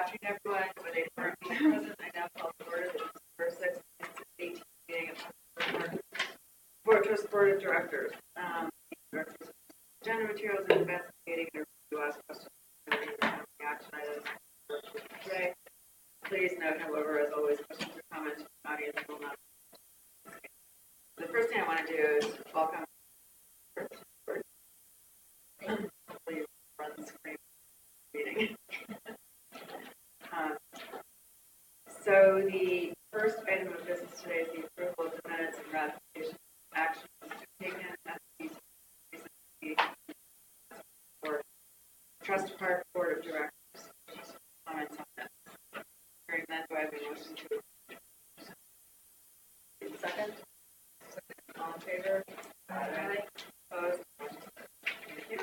afternoon, everyone. With a current meeting present, I now call to order the December 6th, 2018 meeting of the Board of Trust Board of Directors. Agenda materials and investigating and review ask questions and action items today. Please note, however, as always, questions or comments from the audience will not. The first thing I want to do is welcome. Please run the screen meeting. So the first item of business today is the approval of the minutes and ratification actions taken at the recent for Trust Park Board of Directors. Comments on that? Hearing that, do I have a motion to approve? Second? All in favor? Aye. Opposed? Thank you.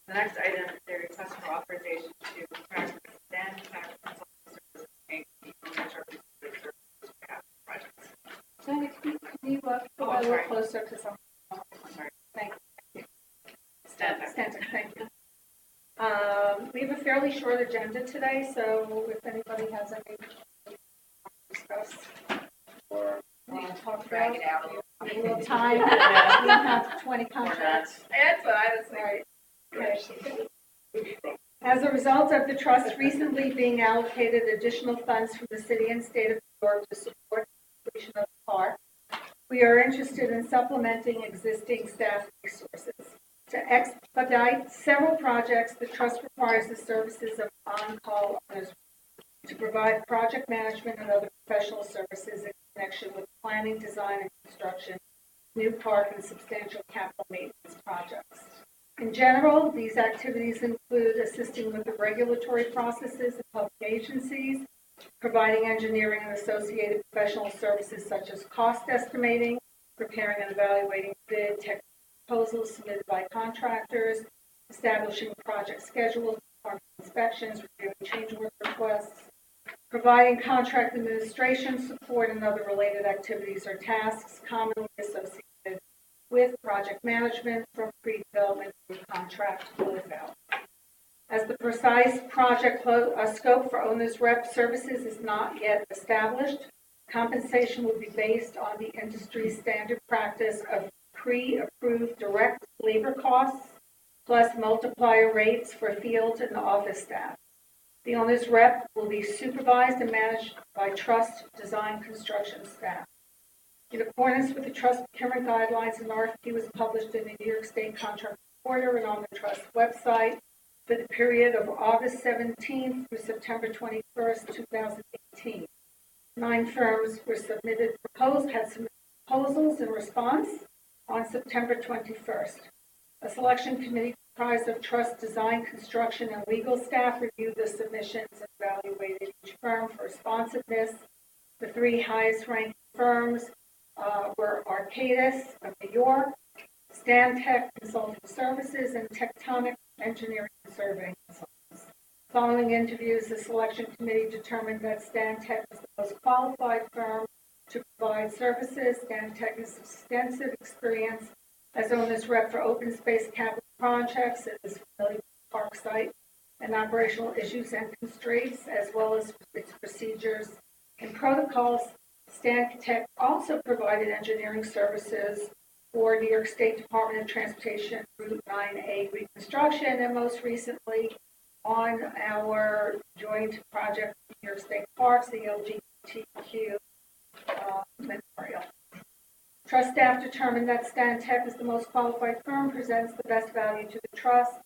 The next item is a request for authorization to contract with Stan Tax Consulting Services Inc. The ownership of the services projects. Jenny, can you go a little closer to some? Sorry. Thank you. Stan Tax. Thank you. We have a fairly short agenda today, so if anybody has anything to discuss or talk about, a little time. We have 20 contracts. That's what I was Right. Okay. As a result of the trust recently being allocated additional funds from the city and state of New York to support the completion of the park, we are interested in supplementing existing staff resources. To expedite several projects, the trust requires the services of on-call owners to provide project management and other professional services in connection with planning, design, and construction, new park, and substantial capital maintenance projects. In general, these activities include assisting with the regulatory processes of public agencies, providing engineering and associated professional services such as cost estimating, preparing and evaluating bid, technical proposals submitted by contractors, establishing project schedules, performing inspections, reviewing change order requests, providing contract administration support, and other related activities or tasks commonly associated with project management from pre-development through contract closeout. As the precise project scope for owner's rep services is not yet established, compensation will be based on the industry standard practice of pre-approved direct labor costs plus multiplier rates for field and office staff. The owner's rep will be supervised and managed by trust design construction staff. In accordance with the trust procurement guidelines, an RFP was published in the New York State Contract Reporter and on the trust website for the period of August 17th through September 21st, 2018. 9 firms had submitted proposals in response on September 21st. A selection committee comprised of trust design, construction, and legal staff reviewed the submissions and evaluated each firm for responsiveness. The 3 highest-ranking firms were Arcadis of New York, Stantec Consulting Services, and Tectonic Engineering and Surveying Consultants. Following interviews, the selection committee determined that Stantec was the most qualified firm to provide services. Stantec has extensive experience as owner's rep for open space capital projects. It is familiar with the park site and operational issues and constraints, as well as its procedures and protocols. Stantec also provided engineering services for New York State Department of Transportation Route 9A reconstruction, and most recently on our joint project with New York State Parks, the LGBTQ memorial. Trust staff determined that Stantec is the most qualified firm, presents the best value to the trust.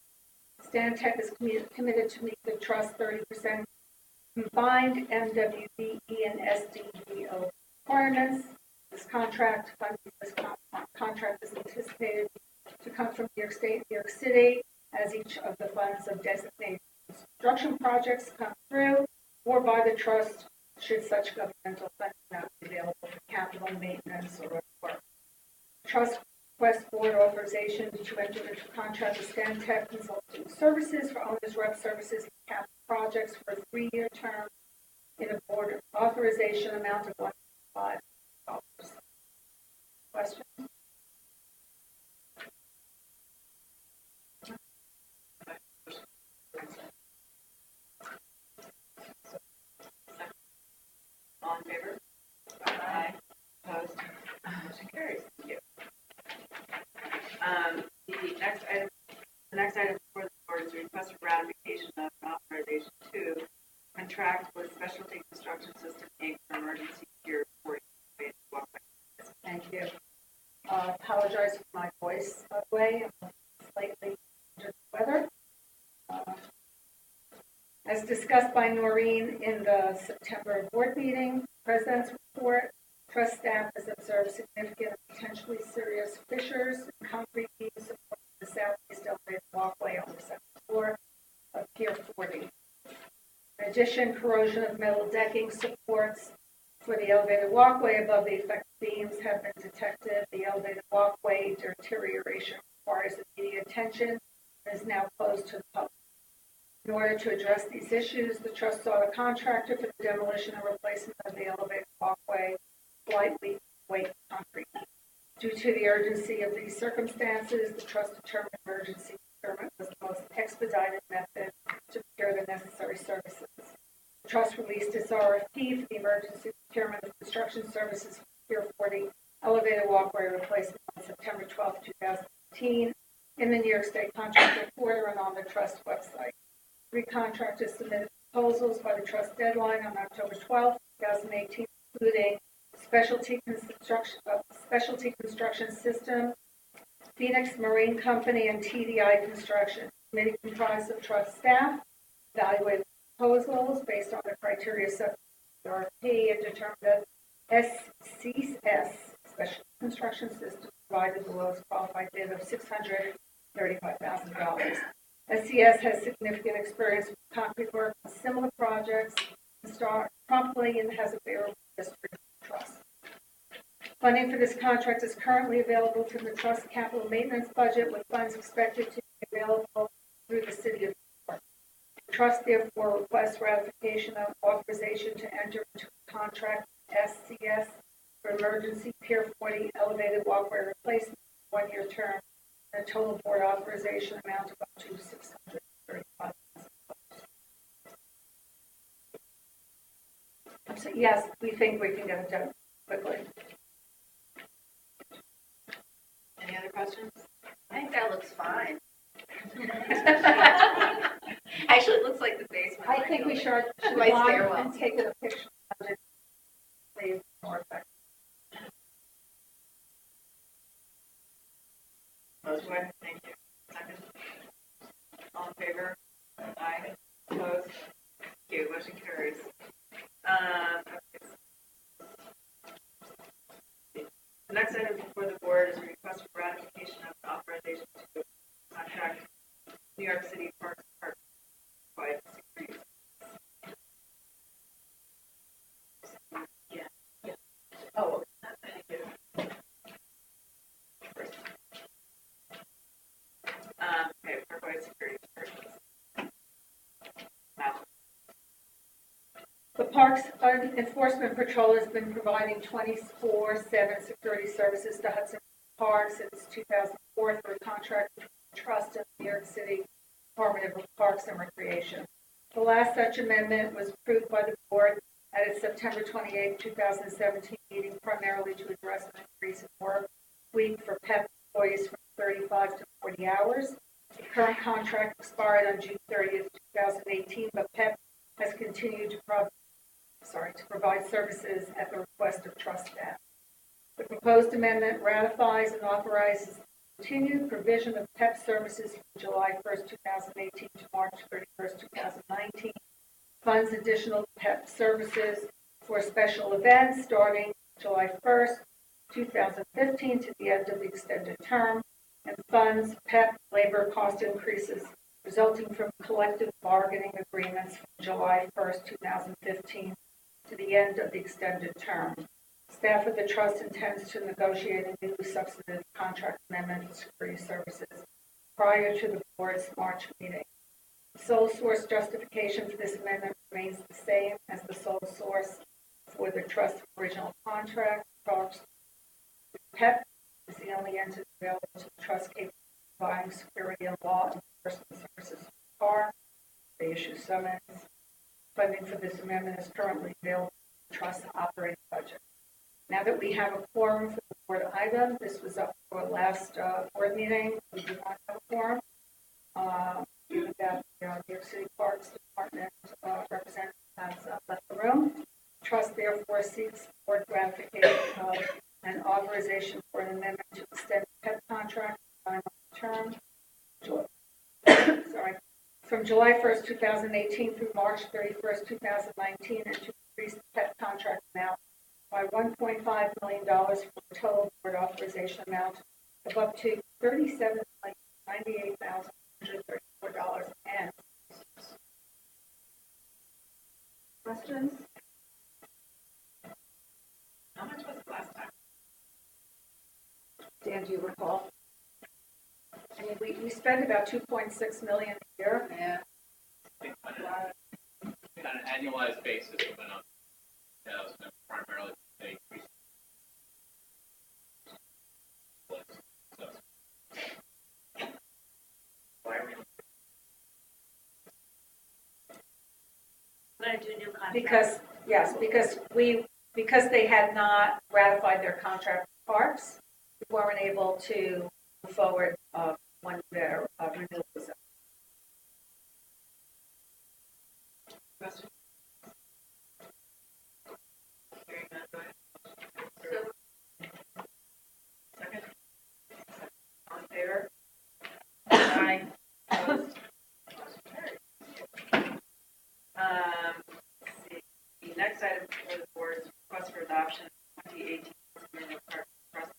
Stantec is committed to meet the trust 30% combined MWBE and SDGO requirements. This contract is anticipated to come from New York State and New York City as each of the funds of designated construction projects come through, or by the trust should such governmental funding not be available for capital maintenance or other work. Trust requests board authorization to enter into contract with Stantec Consulting Services for owner's rep services and capital projects for a 3-year term in a board authorization amount of $1.5 million. Questions? Specialty Construction System, Inc. for emergency Pier 40 walkway. Thank you. Apologize for my voice, by the way. I'm slightly under the weather. As discussed by Noreen in the September board meeting, President's report, trust staff has observed significant and potentially serious fissures in concrete beams supporting the southeast elevated walkway on the second floor of Pier 40. In addition, corrosion of metal decking supports for the elevated walkway above the affected beams have been detected. The elevated walkway deterioration requires immediate attention and is now closed to the public. In order to address these issues, the trust sought a contractor for the demolition and replacement of the elevated walkway, lightly weight concrete. Due to the urgency of these circumstances, the trust determined emergency procurement was the most expedited method to procure the necessary services. The trust released its RFP for the emergency procurement of construction services for Pier 40 elevated walkway replacement on September 12, 2018, in the New York State Contractor Portal and on the trust website. 3 contractors submitted proposals by the trust deadline on October 12, 2018, including Specialty Construction System, Phoenix Marine Company, and TDI Construction. The committee comprised of trust staff, evaluated proposals based on the criteria set for the RFP, and determined that SCS, Special Construction System, provided the lowest qualified bid of $635,000. SCS has significant experience with concrete work on similar projects and start promptly and has a favorable history of trust. Funding for this contract is currently available from the trust capital maintenance budget, with funds expected to be available through the city of New York. The trust therefore requests ratification of authorization to enter into a contract with SCS for emergency Pier 40 elevated walkway replacement, 1-year term, and a total board authorization amount of up to $635,000. So yes, we think we can get it done quickly. Any other questions? I think that looks fine. Actually, it looks like the basement. I think we should My line stairwell. and take a picture of it. Save more effect. Motion. Thank you. Second. All in favor? Aye. Opposed? Thank you. Motion carries. Okay. The next item before the board is a request for ratification of authorization to contract New York City Parks Department by security. Yeah. Oh, thank you. First. Okay, provide security services. Now. The Parks Enforcement Patrol has been providing 24/7 security services to Hudson Park since 2004 through a contract with the Trust of New York City Department of Parks and Recreation. The last such amendment was approved by the board at its September 28, 2017 meeting, primarily to address an increase in work week for PEP employees from 35 to 40 hours. The current contract expired on June 30, 2018, but PEP has continued to provide services at the request of trust staff. The proposed amendment ratifies and authorizes continued provision of PEP services from July 1st, 2018 to March 31st, 2019, funds additional PEP services for special events starting July 1st, 2015 to the end of the extended term, and funds PEP labor cost increases resulting from collective bargaining agreements from July 1st, 2015 to the end of the extended term. Staff of the trust intends to negotiate a new substantive contract amendment for security services prior to the board's March meeting. The sole source justification for this amendment remains the same as the sole source for the trust's original contract. PEP is the only entity available to the trust capable of providing security and law enforcement services to the car. They issue summons. Funding for this amendment is currently available in the trust operating budget. Now that we have a quorum for the board item, this was up for last board meeting. We do not have a quorum. Given that the New York City Parks Department representative has left the 2018 through March 31st, 2019, and to increase the PEP contract amount by $1.5 million for a total board authorization amount of up to $37,098,134. And questions? How much was it last time? Dan, do you recall? I mean, we spend about $2.6 million a year. Yeah. On an annualized basis, it went up 2,000, primarily they increased. Why are we? We're gonna do new contract. Because they had not ratified their contract with Parks, we weren't able to move forward when their renewal was up. Question? Hearing none, go ahead. Second? All in favor? Aye. Opposed? Motion carries. Let's see. The next item for the board is request for adoption of 2018 River Park Trust.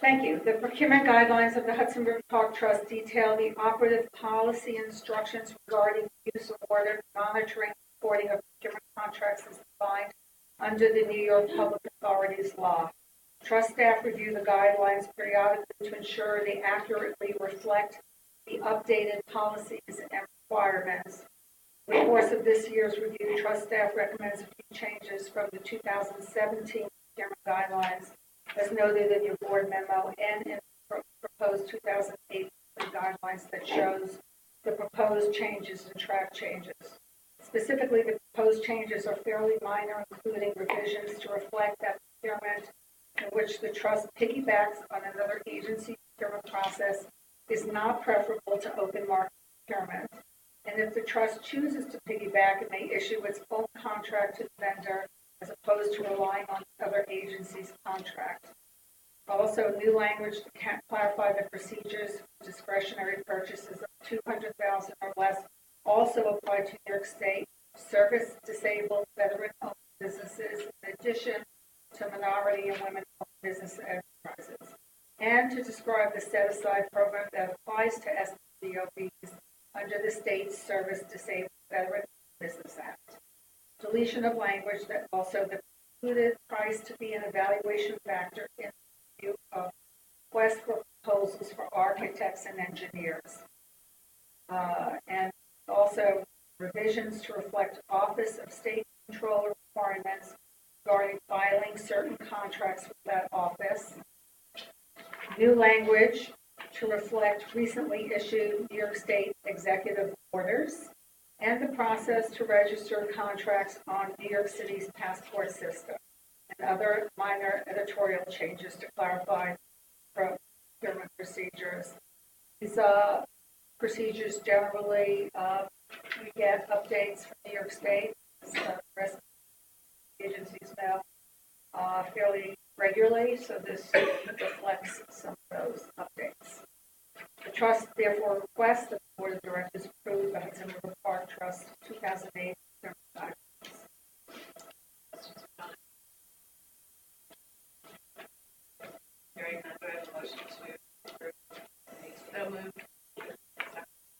Thank you. The procurement guidelines of the Hudson River Park Trust detail the operative policy and instructions regarding use of water, monitoring, reporting of procurement contracts as defined under the New York Public Authorities Law. Trust staff review the guidelines periodically to ensure they accurately reflect the updated policies and requirements. In the course of this year's review, trust staff recommends a few changes from the 2017 procurement guidelines, as noted in your board memo and in proposed 2008 guidelines that shows the proposed changes and track changes. Specifically, the proposed changes are fairly minor, including revisions to reflect that procurement in which the trust piggybacks on another agency procurement process is not preferable to open market procurement. And if the trust chooses to piggyback, it may issue its full contract to the vendor as opposed to relying on other agencies' contract. Also, new language to clarify the procedures for discretionary purchases of $200,000 or less also apply to New York State service disabled veteran-owned businesses, in addition to minority and women-owned business enterprises, and to describe the set-aside program that applies to SDOBs under the state's Service Disabled Veteran Business Act. Deletion of language that also included price to be an evaluation factor in the review of requests for proposals for architects and engineers. And also revisions to reflect Office of State Controller requirements regarding filing certain contracts with that office. New language to reflect recently issued New York State executive orders and the process to register contracts on New York City's passport system, and other minor editorial changes to clarify procurement procedures. These procedures generally, we get updates from New York State, as the rest of the agencies know, fairly regularly, so this reflects some of those updates. The trust therefore requests that the Board of Directors approve the Hudson River Park Trust 2008 guidelines. Hearing none, do I have a motion to approve? So moved.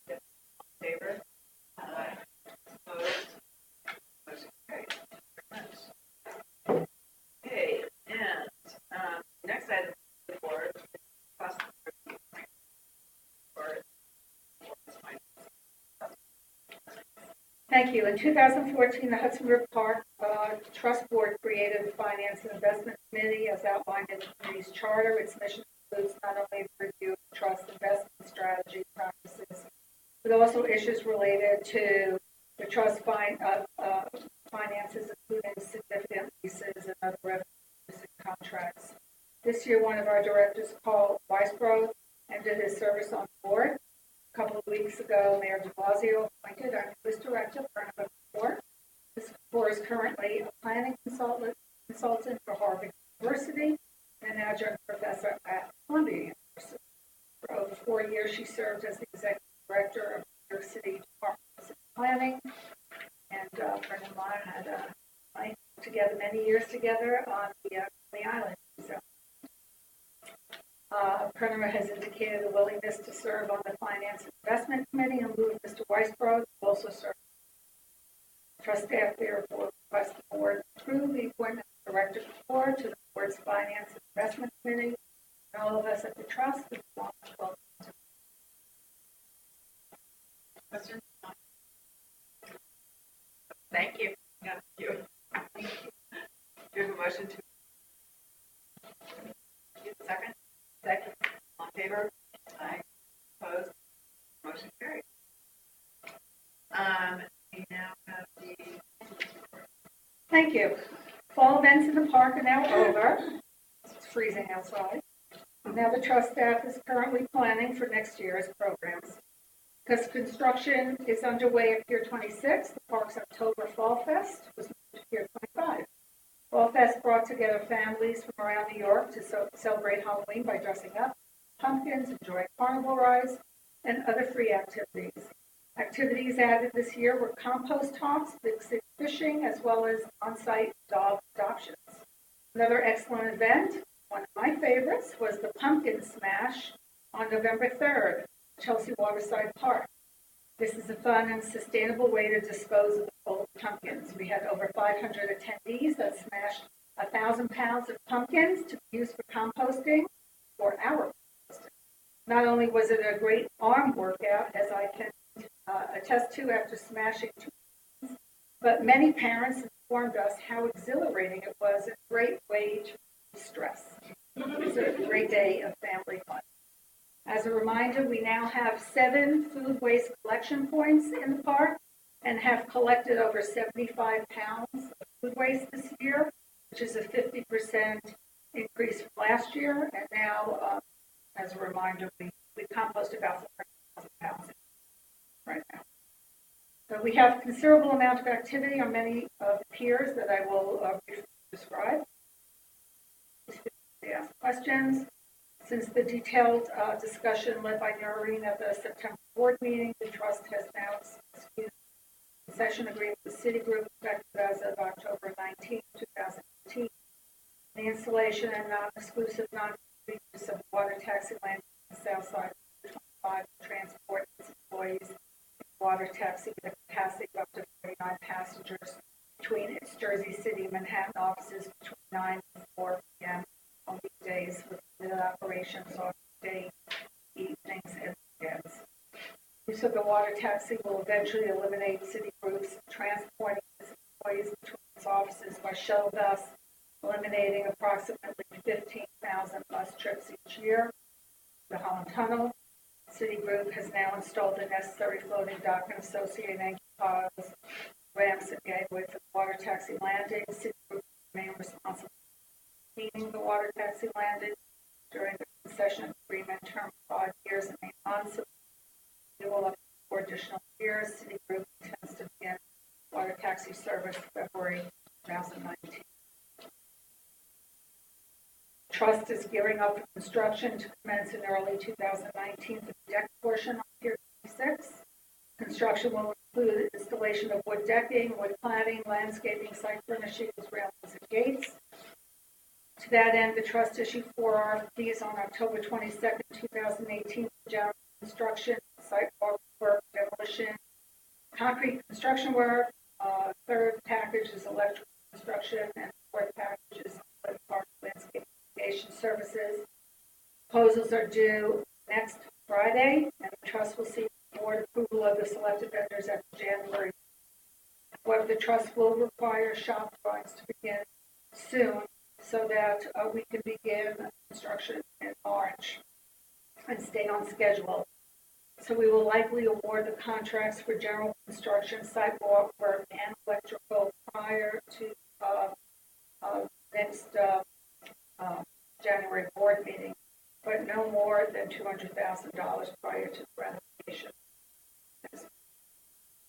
In favor? Aye. Opposed? Motion carries. Thank you very much. Okay, and next item on the board is cost of Thank you. In 2014, the Hudson River Park Trust Board created the Finance and Investment Committee as outlined in the committee's charter. Its mission includes not only the review of trust investment strategy practices, but also issues related to the trust finances, including significant leases and other revenue contracts. This year, one of our directors, Paul Weisbrod, ended his service on the board. A couple of weeks ago, Mayor de Blasio appointed our newest director, Bernard Moore. Ms. Moore is currently a planning consultant for Harvard University and an adjunct professor at Columbia University. 4 years, she served as the Executive Director of New York City Department of City Planning. And Brenda and I had together many years together on the island. So, Prema has indicated a willingness to serve on the Finance and Investment Committee in lieu of Mr. Weisbrod, who also served. Trust staff therefore request the board approve the appointment of Director Kapoor to the board's Finance and Investment Committee. And all of us at the trust would want to welcome him. Questions? Thank you. Yeah, you. Do you have a motion to? Second? Second. All in favor? Aye. Opposed? Motion carried. We now have the. Thank you. Fall events in the park are now over. It's freezing outside. Now the trust staff is currently planning for next year's programs. Because construction is underway at Pier 26, the park's October Fall Fest was moved to Pier 25. Fall Fest brought together families from around New York to celebrate Halloween by dressing up, pumpkins, enjoying carnival rides, and other free activities. Activities added this year were compost talks, big sea fishing, as well as on-site dog adoptions. Another excellent event, one of my favorites, was the Pumpkin Smash on November 3rd, Chelsea Waterside Park. This is a fun and sustainable way to dispose of the old pumpkins. We had over 500 attendees that smashed 1,000 pounds of pumpkins to be used for composting for our composting. Not only was it a great arm workout, as I can attest to after smashing 2 pounds, but many parents informed us how exhilarating it was, a great way to stress. It was a great day of family fun. As a reminder, we now have 7 food waste collection points in the park and have collected over 75 pounds of food waste this year, which is a 50% increase from last year. And now, as a reminder, we compost about 400,000 pounds right now. So we have a considerable amount of activity on many of the piers that I will briefly describe. Please ask questions. Since the detailed discussion led by Noreen at the September board meeting, the trust has now executed a concession agreement with Citigroup effective as of October 19, 2018. The installation and non-exclusive non-use of water taxi land on the south side of 25 to transport its employees in water taxi with a capacity of up to 49 passengers between its Jersey City and Manhattan offices between 9 and 4 p.m. on weekdays with limited operations on day, evenings, and weekends. Use of the water taxi will eventually eliminate Citigroup's transporting its employees between its offices by shuttle bus, eliminating approximately 15,000 bus trips each year. The Holland Tunnel. Citigroup has now installed the necessary floating dock and associated anchor pods, ramps, and gateway for the water taxi landing. Citigroup remain responsible for maintaining the water taxi landing during the concession agreement term of 5 years and 8 months. Renewal up to 4 additional years. Citigroup intends to begin water taxi service February 2019. Trust is gearing up for construction to commence in early 2019 for the deck portion on Pier 26. Construction will include installation of wood decking, wood cladding, landscaping, site furnishings, railings, and gates. To that end, the trust issued 4 RFPs on October 22, 2018 for general construction, site work, demolition, concrete construction work. Third package is electrical construction, and fourth package is park landscape services. Proposals are due next Friday, and the trust will seek board approval of the selected vendors at January. However, the trust will require shop drawings to begin soon so that we can begin construction in March and stay on schedule. So we will likely award the contracts for general construction, sidewalk work, and electrical prior to next January board meeting, but no more than $200,000 prior to the ratification.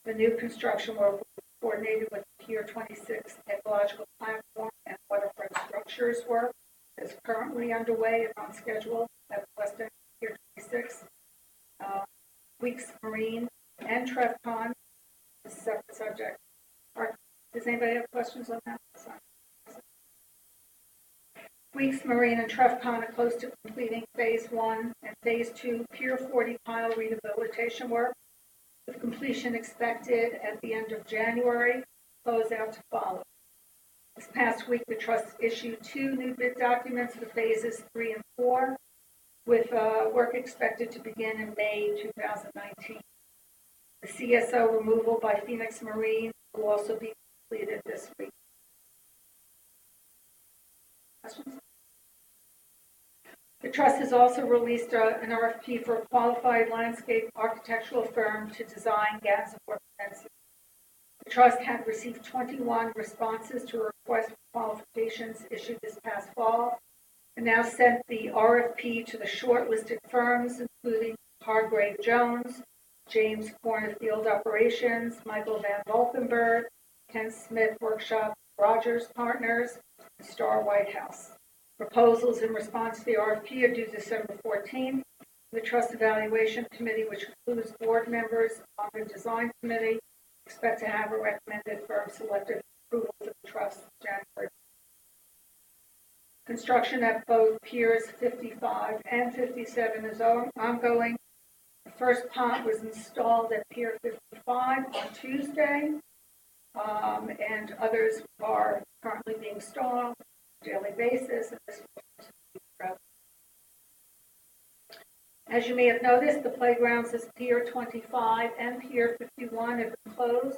The new construction work will be coordinated with Pier 26 ecological platform and waterfront structures work is currently underway and on schedule at Western Pier 26. Weeks Marine, and TrevCon. This is a separate subject. Does anybody have questions on that? Sorry. Weeks Marine and TrevCon are close to completing Phase 1 and Phase 2 Pier 40 pile rehabilitation work, with completion expected at the end of January, closeout to follow. This past week, the trust issued 2 new bid documents for Phases 3 and 4, with work expected to begin in May 2019. The CSO removal by Phoenix Marine will also be completed this week. Questions? The trust has also released an RFP for a qualified landscape architectural firm to design Gansevoort fences. The trust had received 21 responses to a request for qualifications issued this past fall, and now sent the RFP to the shortlisted firms, including Hargrave Jones, James Corner Field Operations, Michael Van Valkenburg, Ken Smith Workshop, Rogers Partners, and Star Whitehouse. Proposals in response to the RFP are due December 14th. The Trust Evaluation Committee, which includes board members on the design committee, expect to have a recommended firm selected for approval to the trust in January. Construction at both Piers 55 and 57 is ongoing. The first pump was installed at Pier 55 on Tuesday, and others are currently being installed on a daily basis. And this will continue throughout. As you may have noticed, the playgrounds at Pier 25 and Pier 51 have been closed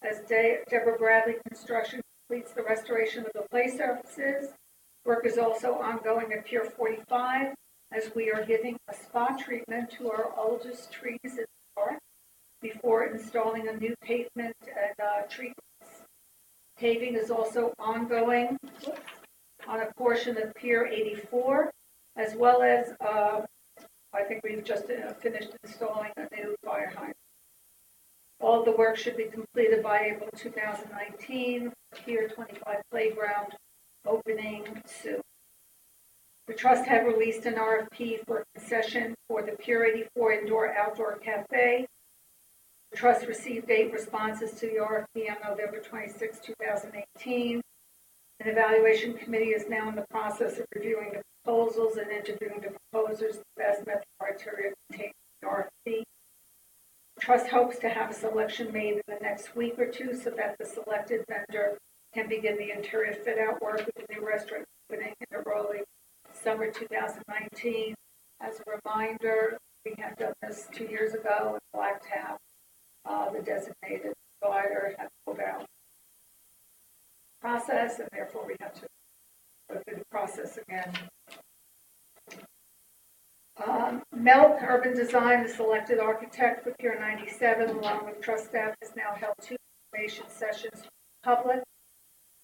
as Deborah Bradley Construction completes the restoration of the play surfaces. Work is also ongoing at Pier 45 as we are giving a spot treatment to our oldest trees in the park before installing a new pavement and treatments. Paving is also ongoing on a portion of Pier 84, as well as I think we've just finished installing a new fire hydrant. All the work should be completed by April 2019. Pier 25 playground opening soon. The trust had released an RFP for a concession for the Pier 84 indoor-outdoor cafe. The trust received 8 responses to the RFP on November 26, 2018. An evaluation committee is now in the process of reviewing the proposals and interviewing the proposers as met the criteria contained in the RFP. The trust hopes to have a selection made in the next week or two so that the selected vendor can begin the interior fit-out work with the new restaurant opening in early summer 2019. As a reminder, we had done this 2 years ago in Black Tap. The designated provider had pulled out process, and therefore we have to go through the process again. Melk Urban Design, the selected architect for Pier 97, along with trust staff, has now held 2 information sessions for the public.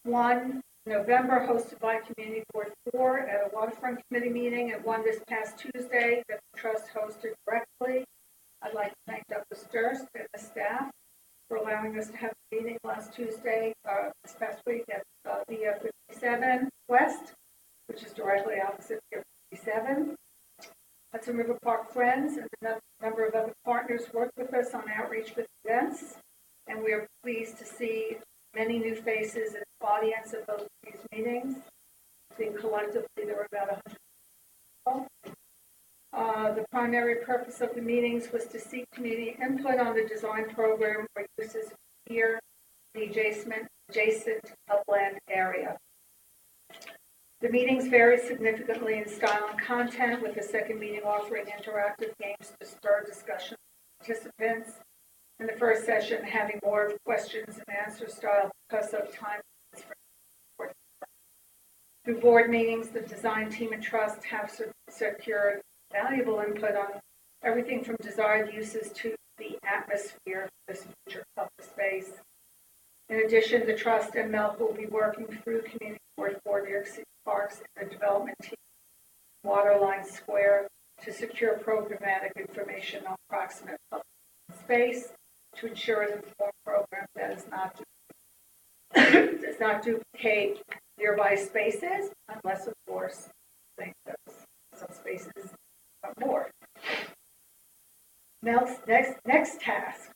One in November, hosted by Community Board 4 at a waterfront committee meeting, and one this past Tuesday that the trust hosted directly. I'd like to thank Douglas Durst and the staff for allowing us to have a meeting last Tuesday, this past week at the 57 West, which is directly opposite Pier 57. Hudson River Park Friends and a number of other partners worked with us on outreach with events, and we are pleased to see many new faces in the audience at both of these meetings. I think collectively there were about 100 people. The primary purpose of the meetings was to seek community input on the design program for uses here in the adjacent upland area. The meetings vary significantly in style and content, with the second meeting offering interactive games to spur discussion with participants, and the first session having more of questions and answer style because of time. Through board meetings, the design team and trust have secured valuable input on everything from desired uses to the atmosphere of this future public space. In addition, the trust and Melk will be working through Community Board 4 New York City Parks and the development team, Waterline Square, to secure programmatic information on proximate public space to ensure an informed program that does not duplicate nearby spaces, unless, of course, I think that some spaces are more. Next task,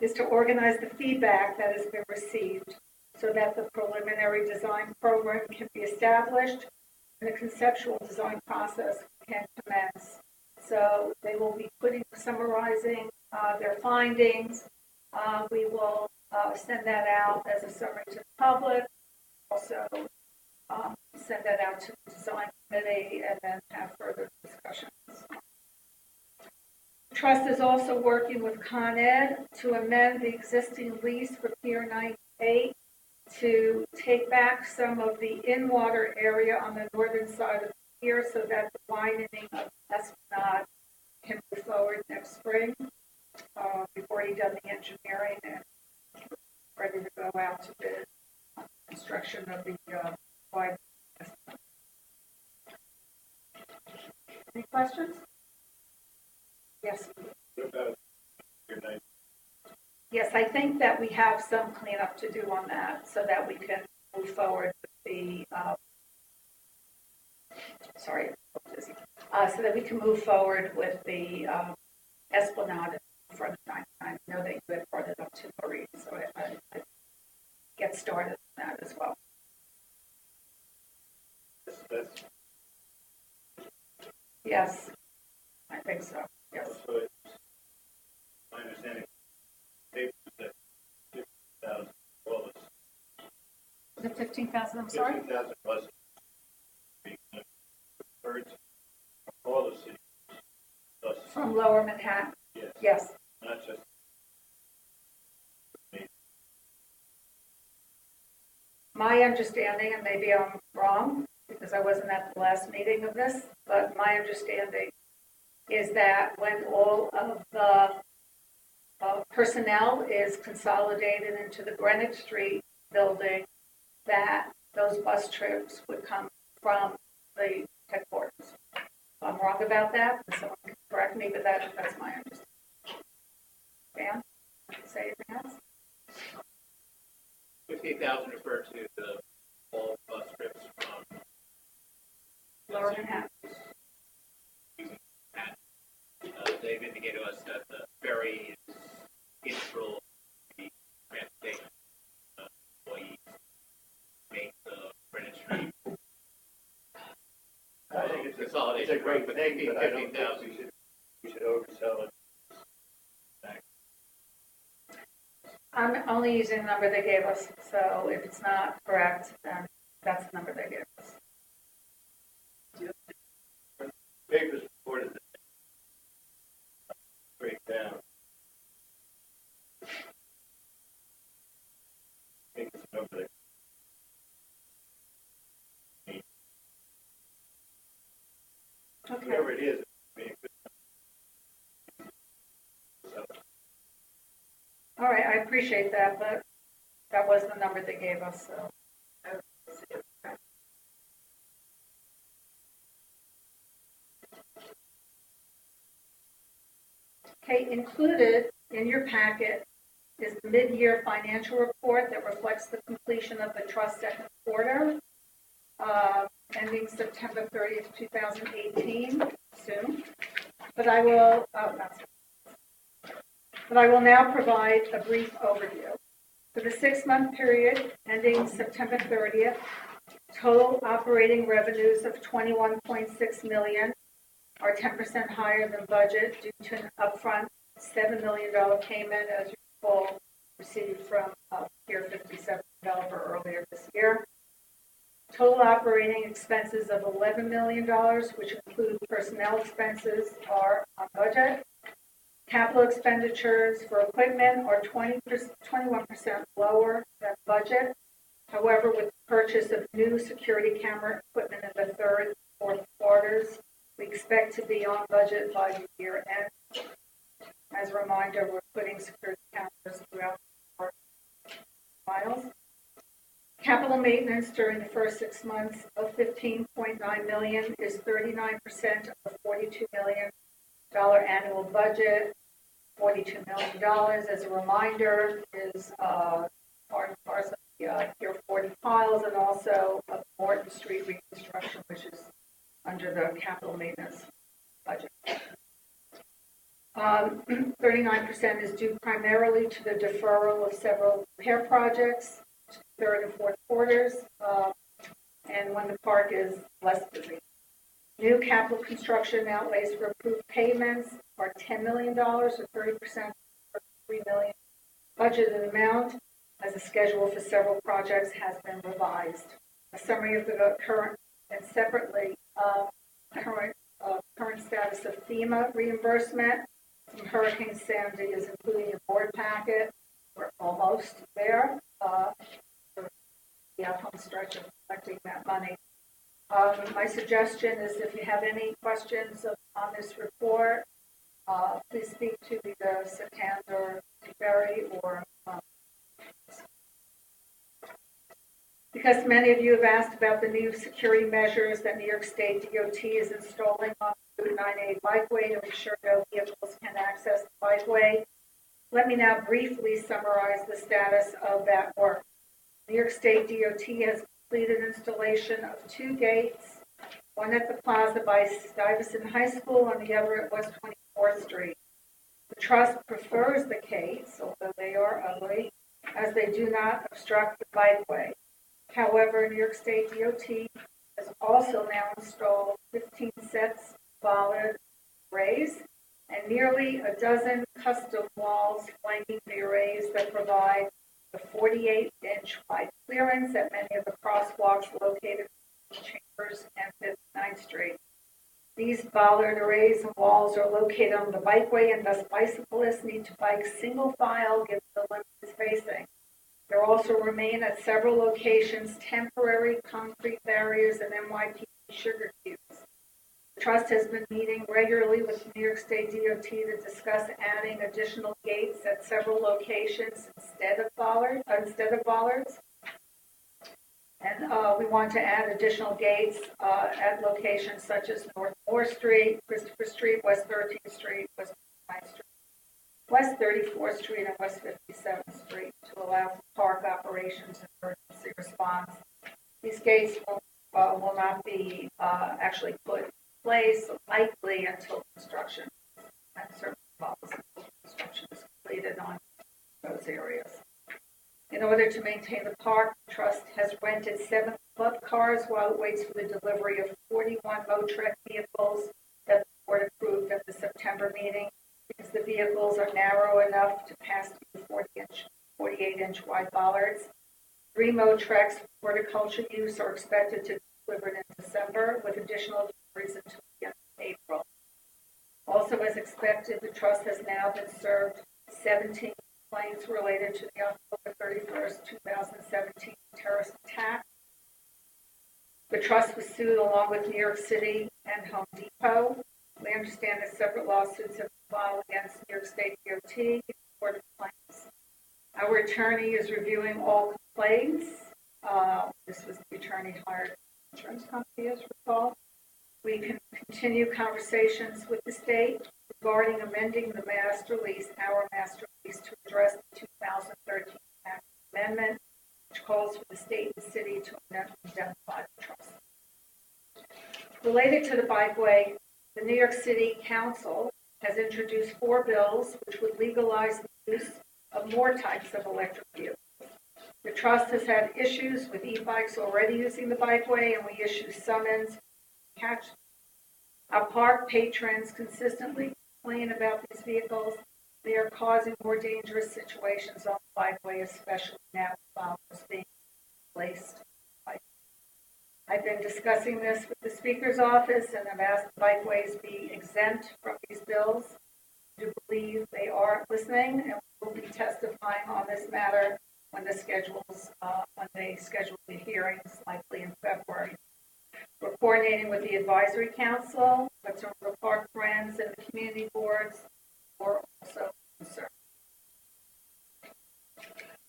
is to organize the feedback that has been received so that the preliminary design program can be established and the conceptual design process can commence. So they will be summarizing their findings. We will send that out as a summary to the public. Also, send that out to the design committee and then have further discussions. Trust is also working with Con Ed to amend the existing lease for Pier 98 to take back some of the in-water area on the northern side of the pier so that the widening of Esplanade can move forward next spring. We've already done the engineering and ready to go out to bid on construction of the wide Esplanade. Any questions? Yes. What about your night? Yes, I think that we have some cleanup to do on that so that we can move forward with the, so that we can move forward with the Esplanade in front of 99. I know that you had brought it up to Marie, so I get started on that as well. That's Yes, I think so. Yes. also, my understanding, papers that 50,000 was Is it 15,000? I'm sorry? 50,000 was being referred to all the cities, plus, From Lower Manhattan. yes, Yes. not just My understanding, and maybe I'm wrong because I wasn't at the last meeting of this, but my understanding is that when all of the personnel is consolidated into the Greenwich Street building, that those bus trips would come from the headquarters. If I'm wrong about that, and someone can correct me, but that's my understanding. Dan, say anything else? 50,000 refer to the all bus trips from Lower Manhattan. using that. They've indicated to us that the ferry is integral to the transportation employees make the Greenwich Street I think it's consolidation. a great but thing, but I don't think 15,000. we should oversell it. I'm only using the number they gave us, so if it's not correct, then that's the number they gave us. Papers reported that breakdown. I think it's a number that Okay. whatever it is, I mean, so, All right, I appreciate that, but that was the number they gave us, so. I would say okay. Okay, included in your packet is the mid-year financial report that reflects the completion of the trust second quarter, ending September 30th, 2018, soon. But I will, but I will now provide a brief overview. For the 6-month period ending September 30th, total operating revenues of $21.6 million are 10% higher than budget due to an upfront $7 million payment, as you recall, received from Pier 57 developer earlier this year. Total operating expenses of $11 million, which include personnel expenses, are on budget. Capital expenditures for equipment are 21% lower than budget. However, with the purchase of new security camera equipment in the third and fourth quarters, we expect to be on budget by the year end. As a reminder, we're putting security cameras throughout our miles. Capital maintenance during the first 6 months of $15.9 million is 39% of the $42 million annual budget. $42 million, as a reminder, is part and parcel of the Pier 40 piles and also of Morton Street reconstruction, which is under the capital maintenance budget. 39% is due primarily to the deferral of several repair projects, to third and fourth quarters, and when the park is less busy. New capital construction outlays for approved payments are $10 million, or 30% of $3 million. Budgeted amount, as a schedule for several projects, has been revised. A summary of the current and separately current status of FEMA reimbursement from Hurricane Sandy is including a board packet. We're almost there. The home stretch of collecting that money. My suggestion is if you have any questions on this report, please speak to either Sikander, Berry, or because many of you have asked about the new security measures that New York State DOT is installing on Route 9A bikeway to ensure no vehicles can access the bikeway. Let me now briefly summarize the status of that work. New York State DOT has completed installation of 2 gates, one at the plaza by Stuyvesant High School and the other at West 24th Street. The trust prefers the gates, although they are ugly, as they do not obstruct the bikeway. However, New York State DOT has also now installed 15 sets of bollard arrays and nearly a dozen custom walls flanking the arrays that provide the 48-inch wide clearance at many of the crosswalks located in Chambers and 59th Street. These bollard arrays and walls are located on the bikeway, and thus bicyclists need to bike single file given the limited spacing. There also remain at several locations temporary concrete barriers and NYPD sugar cubes. The trust has been meeting regularly with New York State DOT to discuss adding additional gates at several locations instead of bollards. And we want to add additional gates at locations such as North Moore Street, Christopher Street, West 13th Street, West 9th Street, West 34th Street, and West 57th Street to allow for park operations and emergency response. These gates will not be actually put in place likely until construction and certain construction is completed on those areas. In order to maintain the park, the trust has rented 7 club cars while it waits for the delivery of 41 Motrec vehicles that the board approved at the September meeting, because the vehicles are narrow enough to pass through 48-inch wide bollards. 3 Motrecs for horticulture use are expected to be delivered in December, with additional deliveries until the end of April. Also, as expected, the trust has now been served 17 complaints related to the October 31st, 2017 terrorist attack. The trust was sued along with New York City and Home Depot. We understand that separate lawsuits have been filed against New York State DOT in court of claims. Our attorney is reviewing all complaints. This was the attorney hired insurance company, as recall. We can continue conversations with the state regarding amending the master lease, our master lease, to address the 2013 Act Amendment, which calls for the state and city to indemnify the trust. Related to the bikeway, the New York City Council has introduced 4 bills which would legalize the use of more types of electric vehicles. The trust has had issues with e-bikes already using the bikeway, and we issue summons to catch them. Our park patrons consistently complain about these vehicles. They are causing more dangerous situations on the bikeway, especially now with followers being placed. I've been discussing this with the Speaker's office and have asked the bikeways be exempt from these bills. I do believe they are listening, and we will be testifying on this matter when they schedule the hearings, likely in February. We're coordinating with the Advisory Council, Hudson Park Friends, and the community boards who are also concerned.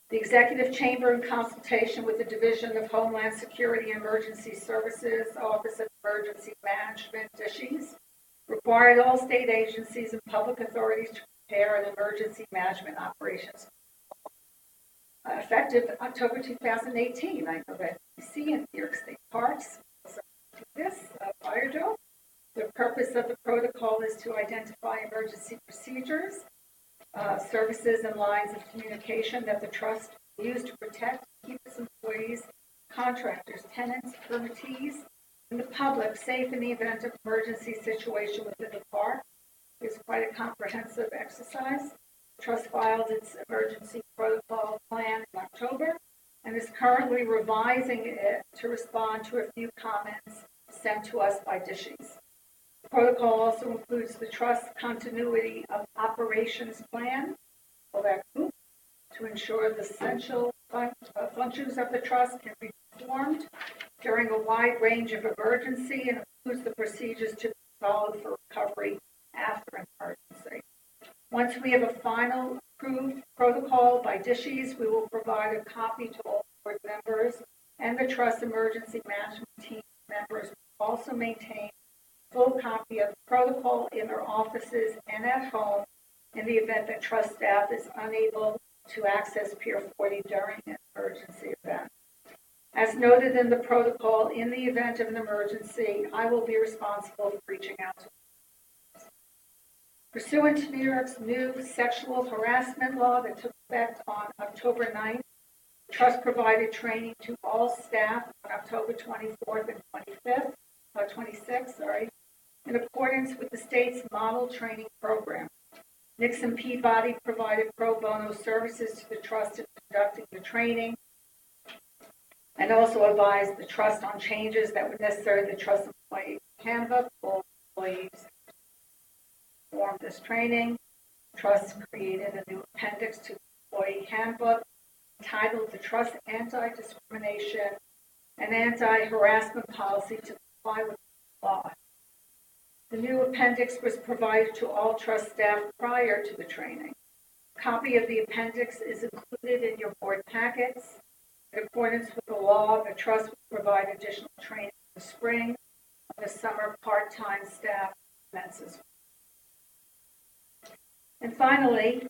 The Executive Chamber, in consultation with the Division of Homeland Security and Emergency Services, Office of Emergency Management, DISHES, required all state agencies and public authorities to prepare an emergency management operations effective October 2018. I know that you see in New York State parks this fire drill. The purpose of the protocol is to identify emergency procedures, services, and lines of communication that the trust will use to protect and keep its employees, contractors, tenants, permittees, and the public safe in the event of emergency situation within the park. It's quite a comprehensive exercise. The trust filed its emergency protocol plan in October and is currently revising it to respond to a few comments sent to us by Dishes. The protocol also includes the trust continuity of operations plan, or that group, to ensure the essential functions of the trust can be performed during a wide range of emergency and includes the procedures to be followed for recovery after an emergency. Once we have a final approved protocol by Dishes, we will provide a copy to all board members, and the trust emergency management team members will also maintain a full copy of the protocol in their offices and at home in the event that trust staff is unable to access Pier 40 during an emergency event. As noted in the protocol, in the event of an emergency, I will be responsible for reaching out to. Pursuant to New York's new sexual harassment law that took effect on October 9th, the trust provided training to all staff on October 24th and 26th, in accordance with the state's model training program. Nixon Peabody provided pro bono services to the trust in conducting the training and also advised the trust on changes that were necessary in the trust employee handbook for employees perform this training. The trust created a new appendix to the employee handbook entitled the Trust Anti-Discrimination and Anti-Harassment Policy to comply with the law. The new appendix was provided to all trust staff prior to the training. A copy of the appendix is included in your board packets. In accordance with the law, the trust will provide additional training in the spring when the summer part-time staff commences. And finally,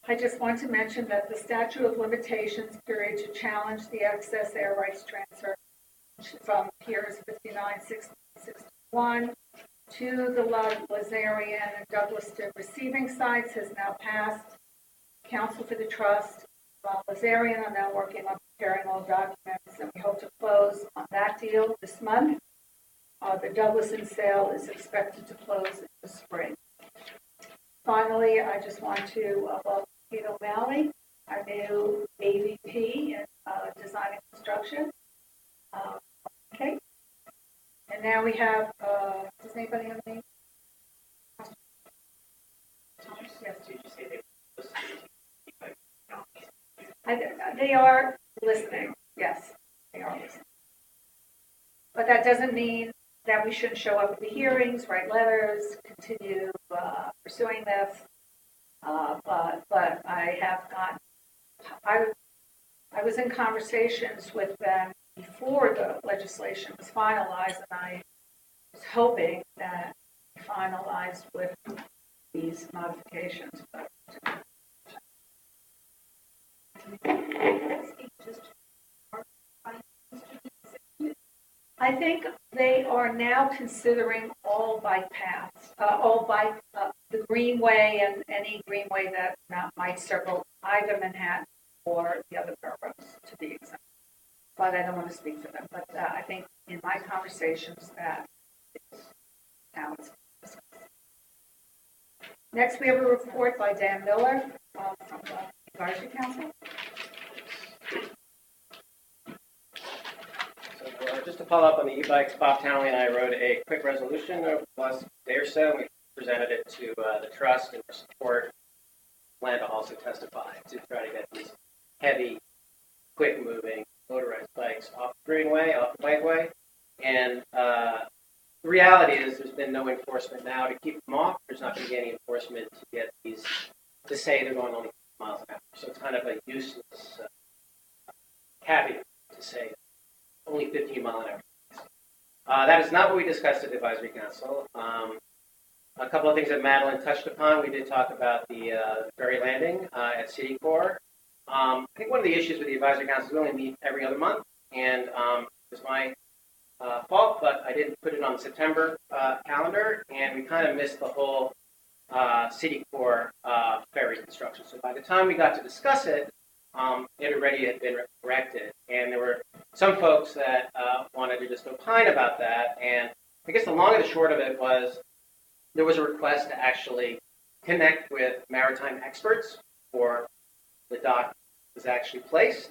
I just want to mention that the statute of limitations period to challenge the excess air rights transfer from Piers 59, 61 to the Lazarian and Douglaston receiving sites has now passed. Counsel for the trust, Lazarian, are now working on preparing all documents, and we hope to close on that deal this month. The Douglaston sale is expected to close in the spring. Finally, I just want to welcome Kate O'Malley, our new AVP in Design and Construction. Okay. And now we have, does anybody have any questions? Yes. Did you say they were listening? They are listening. Yes, they are listening. But that doesn't mean that we shouldn't show up at the hearings, write letters, continue pursuing this. But I have gotten, I was in conversations with them before the legislation was finalized, and I was hoping that we finalized with these modifications. But I think they are now considering all bike paths, the greenway and any greenway that might circle either Manhattan or the other boroughs to be exempt. But I don't want to speak for them. But I think in my conversations that now it's discussed. Next, we have a report by Dan Miller from the Advisory Council. So just to follow up on the e-bikes, Bob Townley and I wrote a quick resolution over the last day or so. We presented it to the trust and for support. Plan to also testify to try to get these heavy, quick-moving motorized bikes off the greenway, off the bikeway. And the reality is there's been no enforcement now to keep them off. There's not going to be any enforcement to get these, to say they're going only 50 miles an hour. So it's kind of a useless caveat to say only 15 mile an hour. That is not what we discussed at the Advisory Council. A couple of things that Madeline touched upon. We did talk about the ferry landing at City Core. I think one of the issues with the Advisory Council is we only meet every other month, and it was my fault, but I didn't put it on the September calendar, and we kind of missed the whole city core ferry construction. So by the time we got to discuss it, it already had been corrected, and there were some folks that wanted to just opine about that. And I guess the long and the short of it was there was a request to actually connect with maritime experts for the dock was actually placed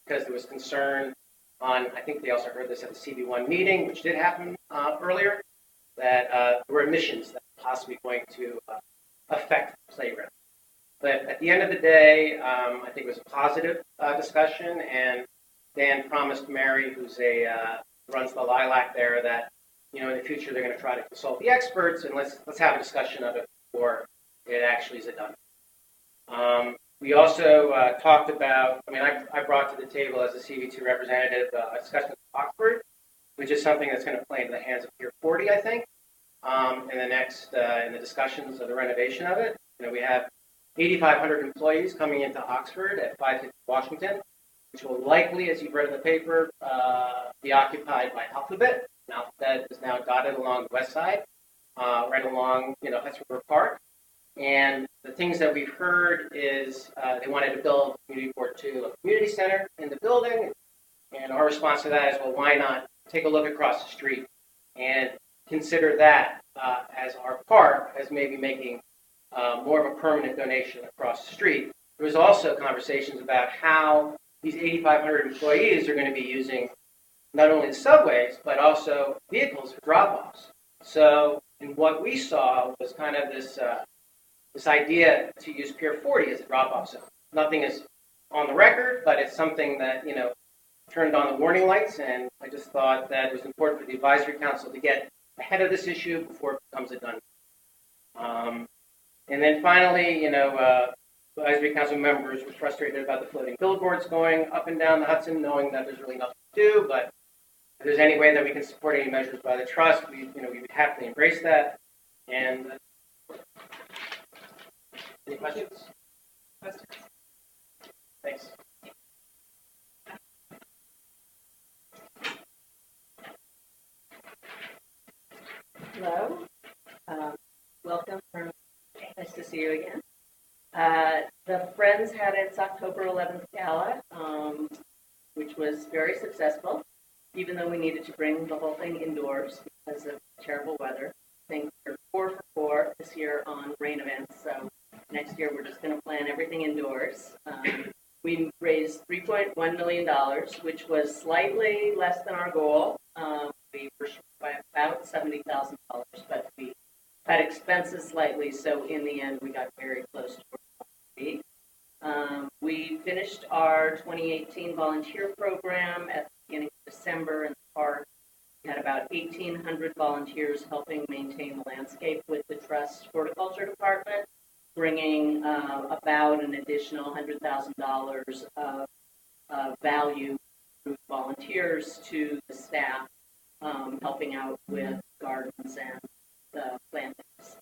because there was concern on, I think they also heard this at the CB1 meeting, which did happen earlier, that there were emissions that were possibly going to affect the playground. But at the end of the day, I think it was a positive discussion, and Dan promised Mary, who's runs the Lilac there, that in the future they're going to try to consult the experts, and let's have a discussion of it before it actually is done. We also talked about, I brought to the table as a CV2 representative a discussion with Oxford, which is something that's going to play into the hands of Pier 40, I think, in the discussions of the renovation of it. We have 8,500 employees coming into Oxford at 550 Washington, which will likely, as you've read in the paper, be occupied by Alphabet. And Alphabet is now dotted along the west side, right along Hudson River Park. And the things that we've heard is they wanted to build Community Board 2 a community center in the building. And our response to that is, well, why not take a look across the street and consider that as our park as maybe making more of a permanent donation across the street. There was also conversations about how these 8,500 employees are going to be using not only the subways, but also vehicles for drop-offs. So, and what we saw was kind of this idea to use Pier 40 as a drop-off zone. Nothing is on the record, but it's something that, turned on the warning lights, and I just thought that it was important for the advisory council to get ahead of this issue before it becomes a done. And then finally, advisory council members were frustrated about the floating billboards going up and down the Hudson, knowing that there's really nothing to do, but if there's any way that we can support any measures by the trust, we would happily embrace that. And any questions? Thanks. Hello. Welcome. Nice to see you again. The Friends had its October 11th gala, which was very successful, even though we needed to bring the whole thing indoors because of terrible weather. I think we're 4 for 4 this year on rain events, so next year we're just going to plan everything indoors. We raised $3.1 million, which was slightly less than our goal. We were short by about $70,000, but we had expenses slightly, so in the end we got very close to where we wanted to be. We finished our 2018 volunteer program at the beginning of December in the park. We had about 1,800 volunteers helping maintain the landscape with the Trust Horticulture Department, bringing about an additional $100,000 of value through volunteers to the staff, helping out with gardens and the plantings.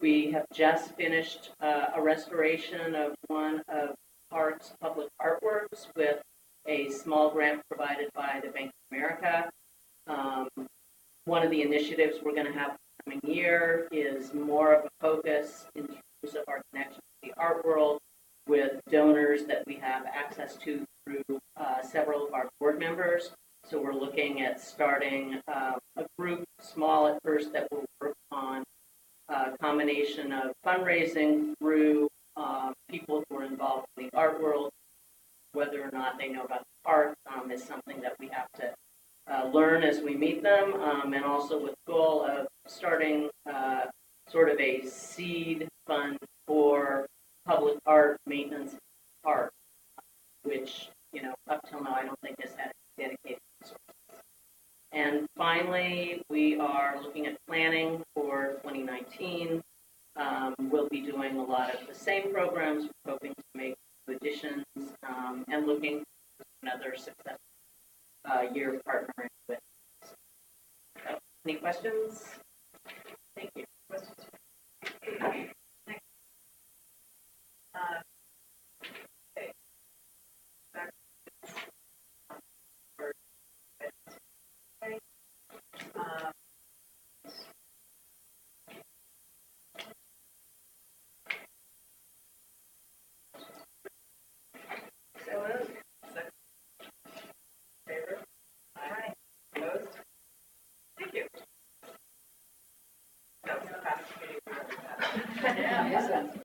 We have just finished a restoration of one of the park's public artworks with a small grant provided by the Bank of America. One of the initiatives we're going to have the coming year is more of a focus in terms of our connection to the art world with donors that we have access to through several of our board members. So we're looking at starting a group, small at first, that will work on a combination of fundraising through people who are involved in the art world. Whether or not they know about the park is something that we have to learn as we meet them, and also with the goal of starting sort of a seed fund for public art maintenance in the park, which, up till now I don't think has had dedicated resources. And finally, we are looking at planning for 2019. We'll be doing a lot of the same programs. We're hoping to make additions and looking for another successful year of partnering with. So, any questions? Thank you. Questions?